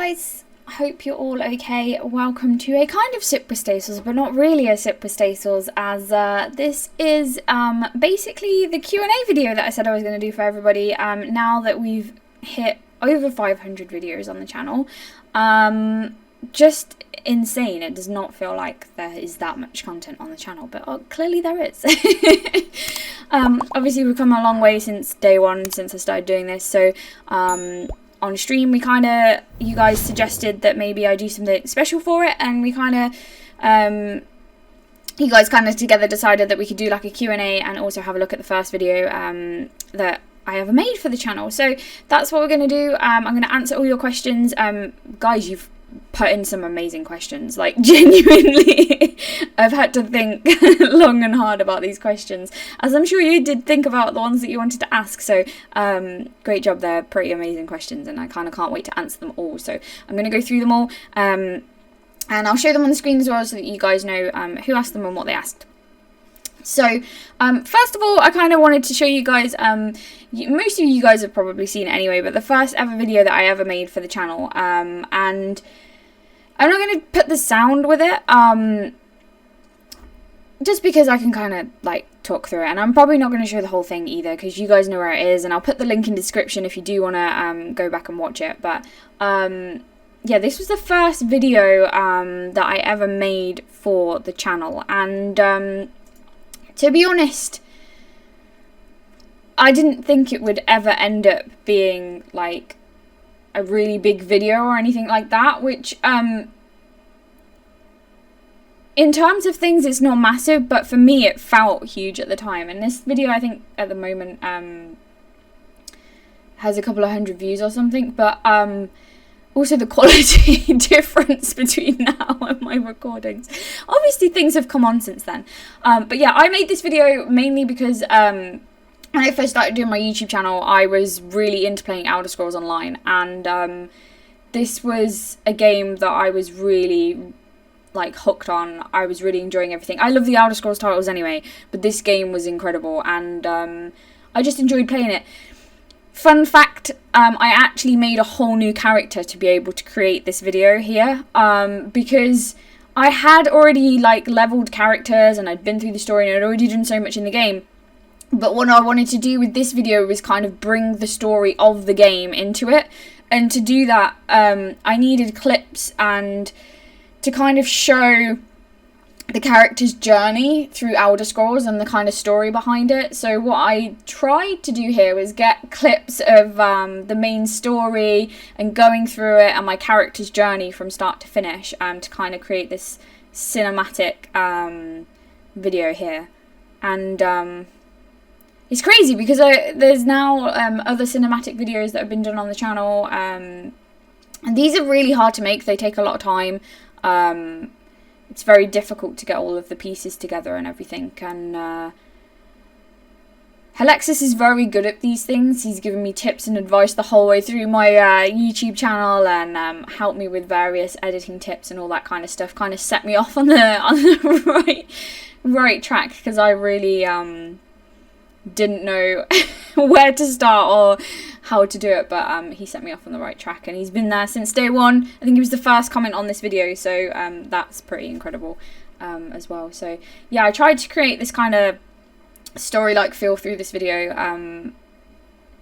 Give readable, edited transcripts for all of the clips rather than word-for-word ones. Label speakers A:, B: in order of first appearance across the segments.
A: guys, I hope you're all okay. Welcome to a kind of sip with Stacels, but not really a sip with Stacels, as this is basically the Q&A video that I said I was going to do for everybody now that we've hit over 500 videos on the channel. Just insane. It does not feel like there is that much content on the channel, but clearly there is. Obviously we've come a long way since day one, since I started doing this, so on stream we you guys suggested that maybe I do something special for it, and we you guys together decided that we could do like a Q&A and also have a look at the first video that I ever made for the channel. So that's what we're going to do. I'm going to answer all your questions. Guys, you've put in some amazing questions, like genuinely. I've had to think long and hard about these questions, as I'm sure you did think about the ones that you wanted to ask, so great job there. Pretty amazing questions, and I can't wait to answer them all. So I'm going to go through them all, and I'll show them on the screen as well, so that you guys know who asked them and what they asked. So first of all, I wanted to show you guys, most of you guys have probably seen it anyway, but the first ever video that I ever made for the channel, and I'm not going to put the sound with it, just because I can talk through it, and I'm probably not going to show the whole thing either, because you guys know where it is, and I'll put the link in the description if you do want to go back and watch it. But yeah, this was the first video that I ever made for the channel, and to be honest, I didn't think it would ever end up being like a really big video or anything like that, which in terms of things it's not massive, but for me it felt huge at the time. And this video, I think at the moment has a couple of hundred views or something, but also the quality difference between now and my recordings. Obviously things have come on since then, but yeah, I made this video mainly because when I first started doing my YouTube channel, I was really into playing Elder Scrolls Online, and this was a game that I was really hooked on. I was really enjoying everything. I love the Elder Scrolls titles anyway, but this game was incredible, and I just enjoyed playing it. Fun fact, I actually made a whole new character to be able to create this video here, because I had already leveled characters, and I'd been through the story, and I'd already done so much in the game. But what I wanted to do with this video was bring the story of the game into it, and to do that I needed clips and to show the character's journey through Elder Scrolls and the story behind it. So what I tried to do here was get clips of the main story and going through it and my character's journey from start to finish, to create this cinematic video here. And it's crazy because there's now other cinematic videos that have been done on the channel, and these are really hard to make. They take a lot of time. It's very difficult to get all of the pieces together and everything, and Alexis is very good at these things. He's given me tips and advice the whole way through my YouTube channel, and helped me with various editing tips and all that kind of stuff. Set me off on the right track, because I really didn't know where to start or how to do it, but he set me off on the right track, and he's been there since day one. I think he was the first comment on this video, so that's pretty incredible as well. So yeah, I tried to create this story-like feel through this video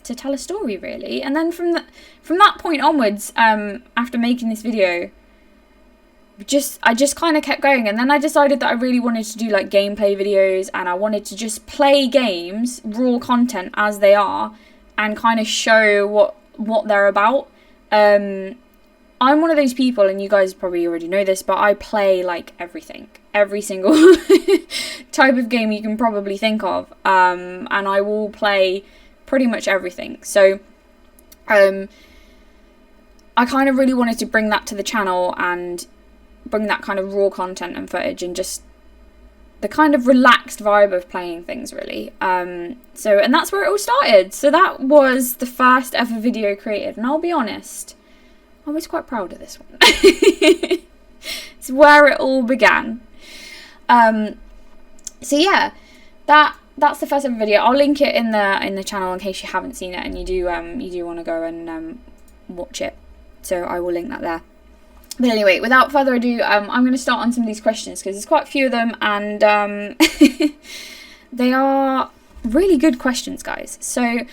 A: to tell a story, really. And then from that point onwards, after making this video, I just kept going, and then I decided that I really wanted to do gameplay videos, and I wanted to just play games, raw content as they are, and show what they're about. I'm one of those people, and you guys probably already know this, but I play everything, every single type of game you can probably think of, and I will play pretty much everything. So I really wanted to bring that to the channel and bring that raw content and footage, and just the relaxed vibe of playing things, really. And that's where it all started. So that was the first ever video created, and I'll be honest, I was quite proud of this one. It's where it all began. So yeah, that's the first ever video. I'll link it in the channel in case you haven't seen it and you do want to go and watch it. So I will link that there. But anyway, without further ado, I'm going to start on some of these questions because there's quite a few of them, and they are really good questions, guys. So,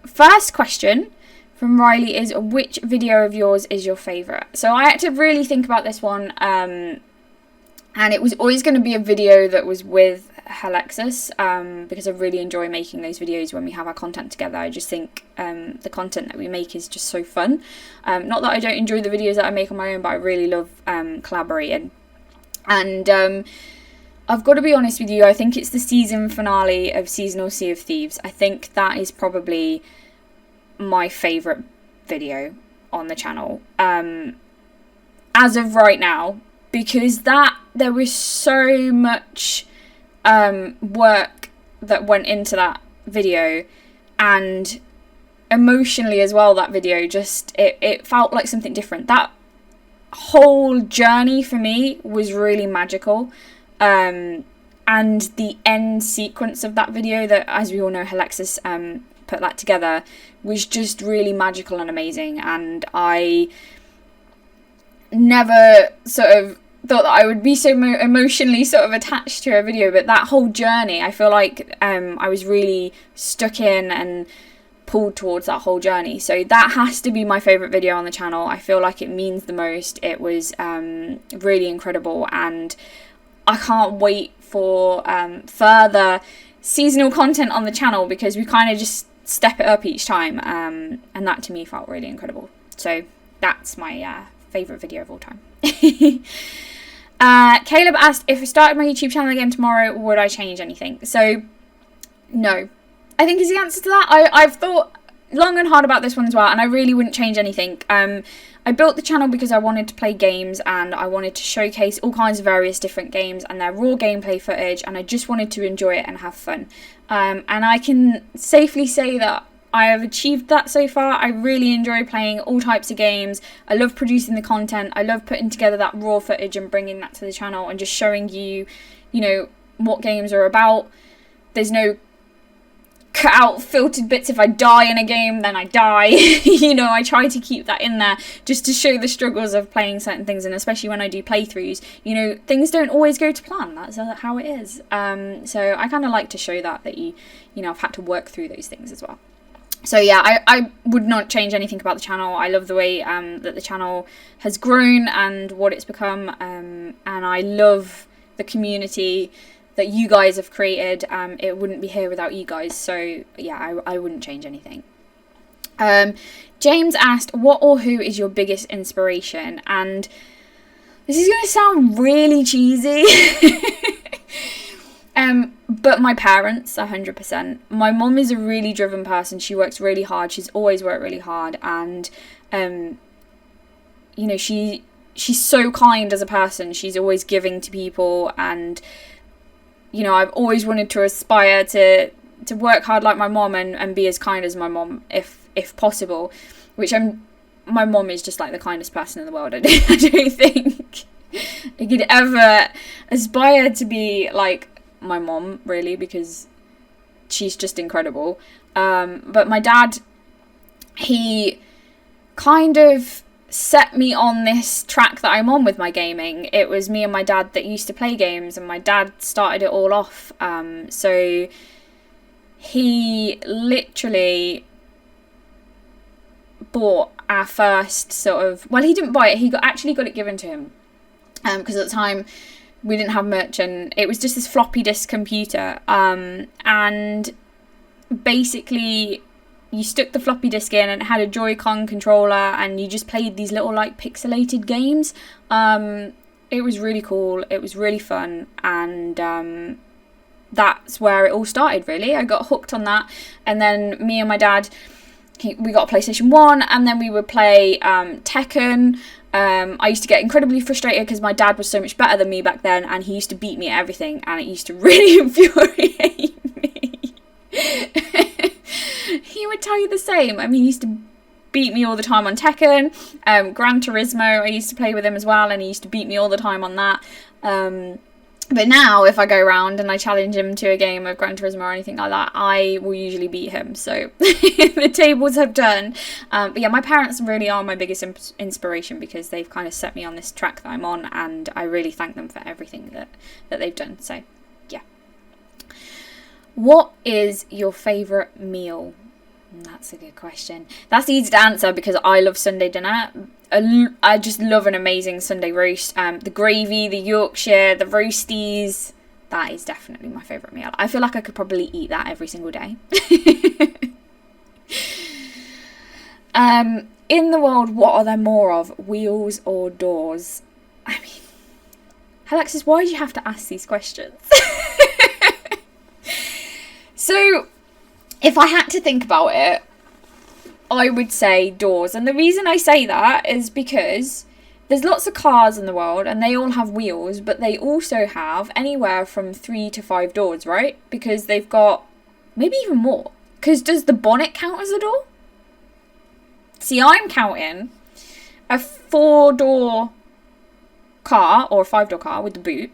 A: first question from Riley is, which video of yours is your favourite? So I had to really think about this one, and it was always going to be a video that was with Alexis, because I really enjoy making those videos when we have our content together. I just think the content that we make is just so fun. Not that I don't enjoy the videos that I make on my own, but I really love collaborating. And I've got to be honest with you, I think it's the season finale of Seasonal Sea of Thieves. I think that is probably my favourite video on the channel as of right now, because there was so much work that went into that video, and emotionally as well, that video just it felt like something different. That whole journey for me was really magical, and the end sequence of that video, that, as we all know, Alexis put that together, was just really magical and amazing. And I never sort of thought that I would be so emotionally sort of attached to a video, but that whole journey, I feel like I was really stuck in and pulled towards that whole journey. So that has to be my favourite video on the channel. I feel like it means the most. It was really incredible, and I can't wait for further seasonal content on the channel, because we kind of just step it up each time, and that to me felt really incredible. So that's my favourite video of all time. Caleb asked, if I started my YouTube channel again tomorrow, would I change anything? So no, I think is the answer to that. I've thought long and hard about this one as well, and I really wouldn't change anything. I built the channel because I wanted to play games, and I wanted to showcase all kinds of various different games and their raw gameplay footage, and I just wanted to enjoy it and have fun. And I can safely say that I have achieved that so far. I really enjoy playing all types of games. I love producing the content. I love putting together that raw footage and bringing that to the channel and just showing you, you know, what games are about. There's no cut out filtered bits. If I die in a game, then I die. You know, I try to keep that in there just to show the struggles of playing certain things, and especially when I do playthroughs, you know, things don't always go to plan. That's how it is. So I kind of like to show that you know, I've had to work through those things as well. So yeah, I would not change anything about the channel. I love the way that the channel has grown and what it's become, and I love the community that you guys have created. It wouldn't be here without you guys. So yeah, I wouldn't change anything. James asked, what or who is your biggest inspiration? And this is going to sound really cheesy. But my parents, 100%. My mum is a really driven person. She works really hard. She's always worked really hard. And, you know, she's so kind as a person. She's always giving to people. And, you know, I've always wanted to aspire to work hard like my mum and be as kind as my mum, if possible. Which my mum is just like the kindest person in the world. I don't think I could ever aspire to be like my mom, really, because she's just incredible. But my dad, he kind of set me on this track that I'm on with my gaming. It was me and my dad that used to play games, and my dad started it all off. So he literally bought our first sort of, well, he didn't buy it, he actually got it given to him, because at the time we didn't have much, and it was just this floppy disk computer, and basically you stuck the floppy disk in and it had a Joy-Con controller, and you just played these little like pixelated games. It was really cool, it was really fun, and that's where it all started, really. I got hooked on that, and then me and my dad, we got a PlayStation 1, and then we would play Tekken. I used to get incredibly frustrated because my dad was so much better than me back then, and he used to beat me at everything, and it used to really infuriate me. He would tell you the same. I mean, he used to beat me all the time on Tekken. Gran Turismo, I used to play with him as well, and he used to beat me all the time on that. But now, if I go around and I challenge him to a game of Gran Turismo or anything like that, I will usually beat him. So the tables have turned. But yeah, my parents really are my biggest inspiration, because they've kind of set me on this track that I'm on, and I really thank them for everything that they've done. So yeah. What is your favourite meal? That's a good question. That's easy to answer because I love Sunday dinner. I just love an amazing Sunday roast. The gravy, the Yorkshire, the roasties. That is definitely my favourite meal. I feel like I could probably eat that every single day. In the world, what are there more of? Wheels or doors? I mean, Alexis, why do you have to ask these questions? So, if I had to think about it, I would say doors. And the reason I say that is because there's lots of cars in the world and they all have wheels, but they also have anywhere from 3 to 5 doors, right? Because they've got maybe even more. Because does the bonnet count as a door? See, I'm counting a 4-door car or a 5-door car with the boot,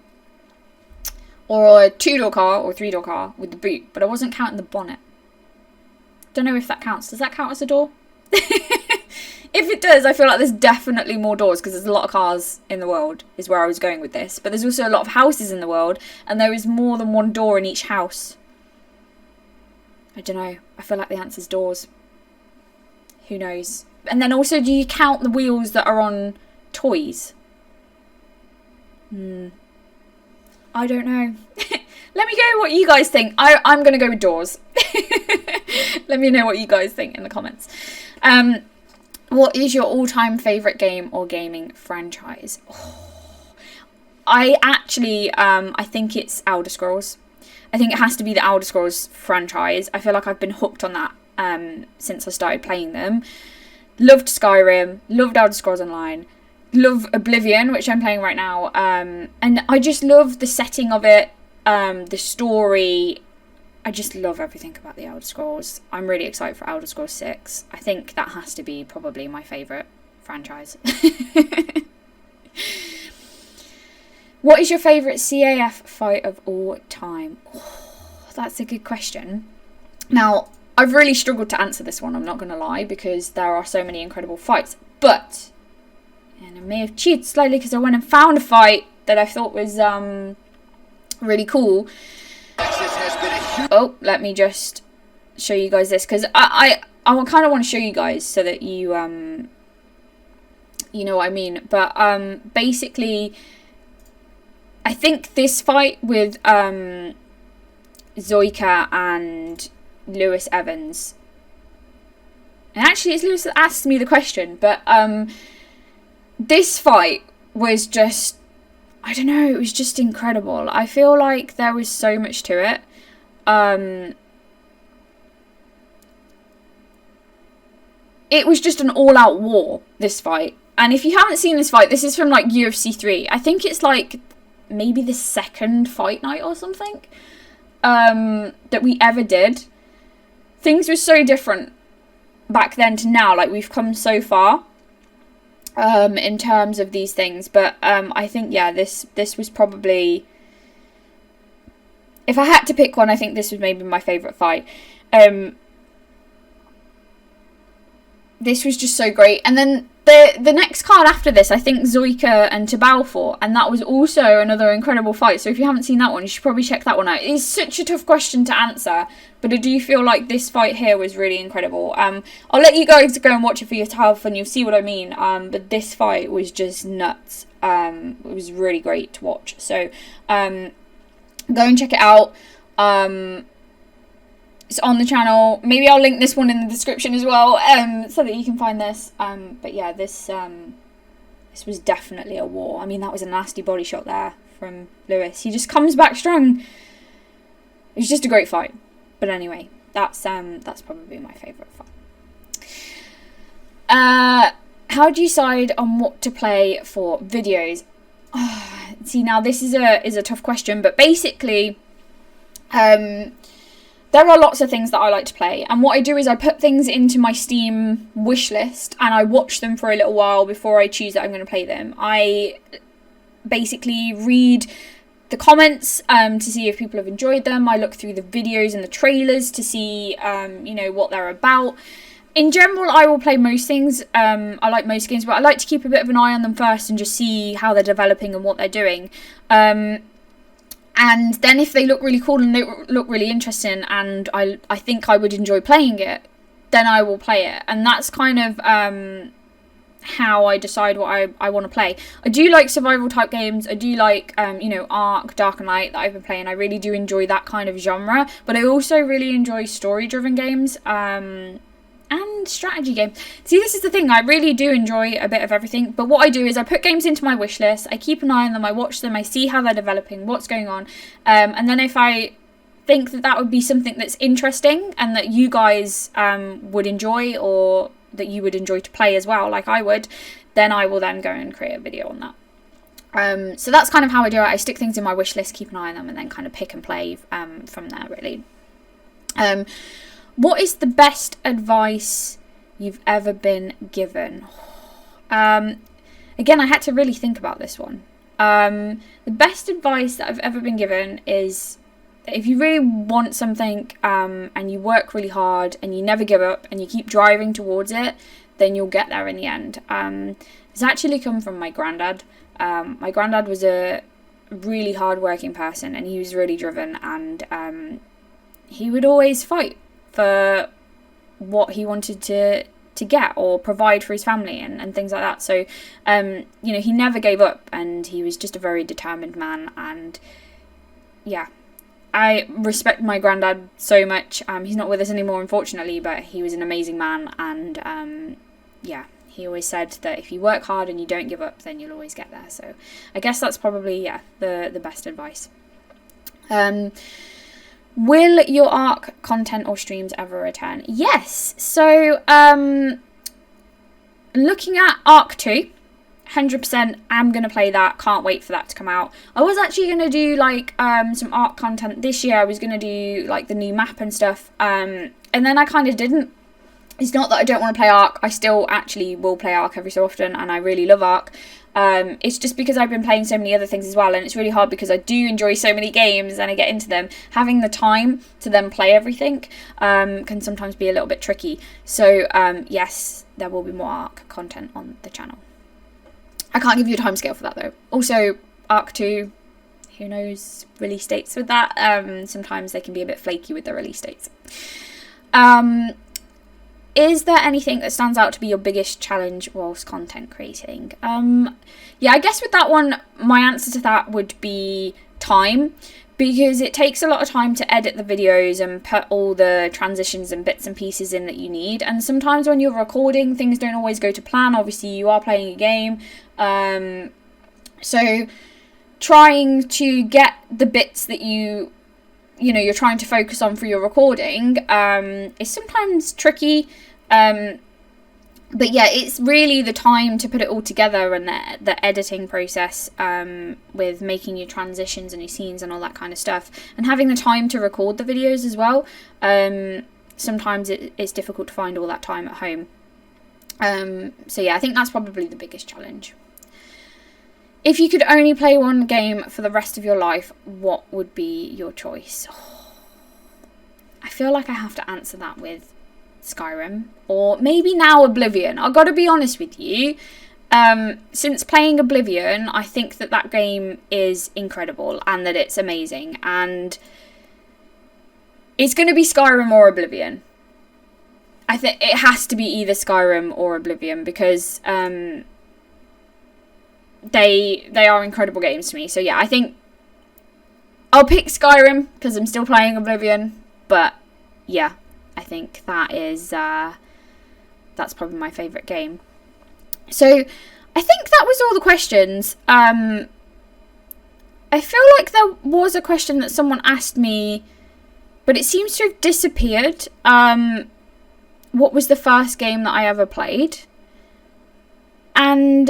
A: or a 2-door car or 3-door car with the boot, but I wasn't counting the bonnet. Don't know if that counts. Does that count as a door? If it does, I feel like there's definitely more doors, because there's a lot of cars in the world, is where I was going with this. But there's also a lot of houses in the world, and there is more than one door in each house. I don't know. I feel like the answer's doors. Who knows? And then also, do you count the wheels that are on toys? I don't know. Let me know what you guys think. I'm going to go with doors. Let me know what you guys think in the comments. What is your all-time favourite game or gaming franchise? I actually, I think it's Elder Scrolls. I think it has to be the Elder Scrolls franchise. I feel like I've been hooked on that since I started playing them. Loved Skyrim, loved Elder Scrolls Online, love Oblivion, which I'm playing right now, and I just love the setting of it, the story. I just love everything about the Elder Scrolls. I'm really excited for Elder Scrolls 6. I think that has to be probably my favourite franchise. What is your favourite CAF fight of all time? Oh, that's a good question. Now, I've really struggled to answer this one, I'm not going to lie, because there are so many incredible fights. But, and I may have cheated slightly because I went and found a fight that I thought was really cool. Oh, let me just show you guys this, because I kind of want to show you guys so that you you know what I mean. But basically, I think this fight with Zoika and Lewis Evans, and actually it's Lewis that asked me the question, but this fight was just, I don't know, it was just incredible. I feel like there was so much to it. It was just an all-out war, this fight. And if you haven't seen this fight, this is from like UFC 3. I think it's like maybe the second fight night or something that we ever did. Things were so different back then to now. Like, we've come so far in terms of these things. But I think, yeah, this was probably, if I had to pick one, I think this was maybe my favourite fight. This was just so great. And then the next card after this, I think Zoika and Tabao fought, and that was also another incredible fight. So if you haven't seen that one, you should probably check that one out. It's such a tough question to answer, but I do feel like this fight here was really incredible. I'll let you guys go and watch it for yourself, and you'll see what I mean. But this fight was just nuts. It was really great to watch. So go and check it out. It's on the channel. Maybe I'll link this one in the description as well, so that you can find this. But yeah, this was definitely a war. I mean, that was a nasty body shot there from Lewis. He just comes back strong. It was just a great fight. But anyway, that's probably my favourite fight. How do you decide on what to play for videos? See, now this is a tough question, but basically, there are lots of things that I like to play, and what I do is I put things into my Steam wish list and I watch them for a little while before I choose that I'm going to play them. I basically read the comments to see if people have enjoyed them. I look through the videos and the trailers to see, what they're about. In general, I will play most things. I like most games, but I like to keep a bit of an eye on them first and just see how they're developing and what they're doing. And then if they look really cool and they look really interesting and I think I would enjoy playing it, then I will play it. And that's kind of how I decide what I want to play. I do like survival type games. I do like, Ark, Dark and Light that I've been playing. I really do enjoy that kind of genre. But I also really enjoy story-driven games. And strategy games. See, this is the thing, I really do enjoy a bit of everything, but what I do is I put games into my wish list, I keep an eye on them, I watch them, I see how they're developing, what's going on, and then if I think that would be something that's interesting and that you guys would enjoy, or that you would enjoy to play as well, like I would, then I will then go and create a video on that. So that's kind of how I do it. I stick things in my wish list, keep an eye on them, and then kind of pick and play from there, really. What is the best advice you've ever been given? Again, I had to really think about this one. The best advice that I've ever been given is that if you really want something and you work really hard and you never give up and you keep driving towards it, then you'll get there in the end. It's actually come from my granddad. My granddad was a really hard-working person and he was really driven, and he would always fight for what he wanted to get or provide for his family and things like that. So, he never gave up, and he was just a very determined man. And yeah, I respect my granddad so much. He's not with us anymore, unfortunately, but he was an amazing man. And he always said that if you work hard and you don't give up, then you'll always get there. So I guess that's probably, the best advice. Will your Ark content or streams ever return? Yes. So, looking at Ark 2, 100% I'm going to play that. Can't wait for that to come out. I was actually going to do, some Ark content this year. I was going to do, the new map and stuff. And then I kind of didn't. It's not that I don't want to play Ark. I still actually will play Ark every so often, and I really love Ark. It's just because I've been playing so many other things as well, and it's really hard because I do enjoy so many games and I get into them. Having the time to then play everything can sometimes be a little bit tricky. So yes, there will be more Ark content on the channel. I can't give you a timescale for that though. Also, Ark 2, who knows release dates with that. Sometimes they can be a bit flaky with the release dates. Is there anything that stands out to be your biggest challenge whilst content creating? I guess with that one, my answer to that would be time, because it takes a lot of time to edit the videos and put all the transitions and bits and pieces in that you need. And sometimes when you're recording, things don't always go to plan. Obviously, you are playing a game. So trying to get the bits that you're trying to focus on for your recording is sometimes tricky. But yeah, it's really the time to put it all together and the editing process with making your transitions and your scenes and all that kind of stuff. And having the time to record the videos as well. Sometimes it's difficult to find all that time at home. So yeah, I think that's probably the biggest challenge. If you could only play one game for the rest of your life, what would be your choice? I feel like I have to answer that with Skyrim, or maybe now Oblivion. I've got to be honest with you. Since playing Oblivion, I think that game is incredible and that it's amazing. And it's going to be Skyrim or Oblivion. I think it has to be either Skyrim or Oblivion, because they are incredible games to me. So yeah, I think I'll pick Skyrim because I'm still playing Oblivion. But yeah, I think that is that's probably my favourite game. So I think that was all the questions. I feel like there was a question that someone asked me, but it seems to have disappeared. What was the first game that I ever played? And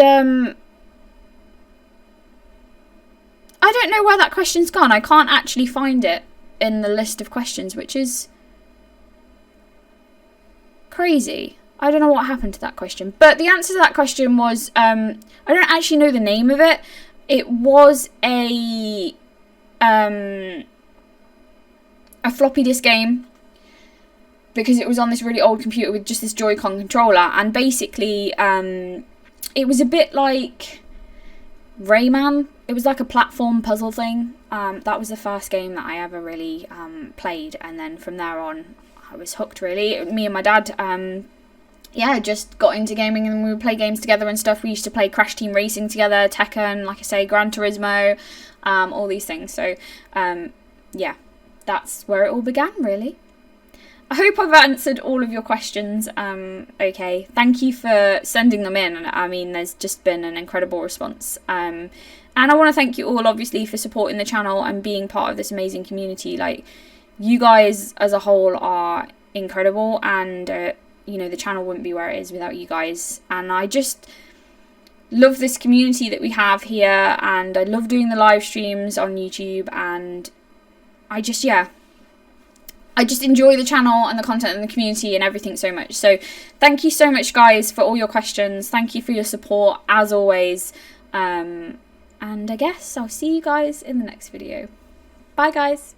A: I don't know where that question's gone. I can't actually find it in the list of questions, which is crazy. I don't know what happened to that question. But the answer to that question was, I don't actually know the name of it. It was a a floppy disk game because it was on this really old computer with just this Joy-Con controller, and basically it was a bit like Rayman. It was like a platform puzzle thing. That was the first game that I ever really played, and then from there on I was hooked really. Me and my dad just got into gaming, and we would play games together and stuff. We used to play Crash Team Racing together, Tekken, like I say, Gran Turismo, all these things. So yeah, that's where it all began really. I hope I've answered all of your questions okay. Thank you for sending them in. I mean, there's just been an incredible response. And I want to thank you all, obviously, for supporting the channel and being part of this amazing community. Like, you guys as a whole are incredible, and, you know, the channel wouldn't be where it is without you guys. And I just love this community that we have here, and I love doing the live streams on YouTube, and I just enjoy the channel and the content and the community and everything so much. So thank you so much, guys, for all your questions. Thank you for your support, as always. And I guess I'll see you guys in the next video. Bye, guys.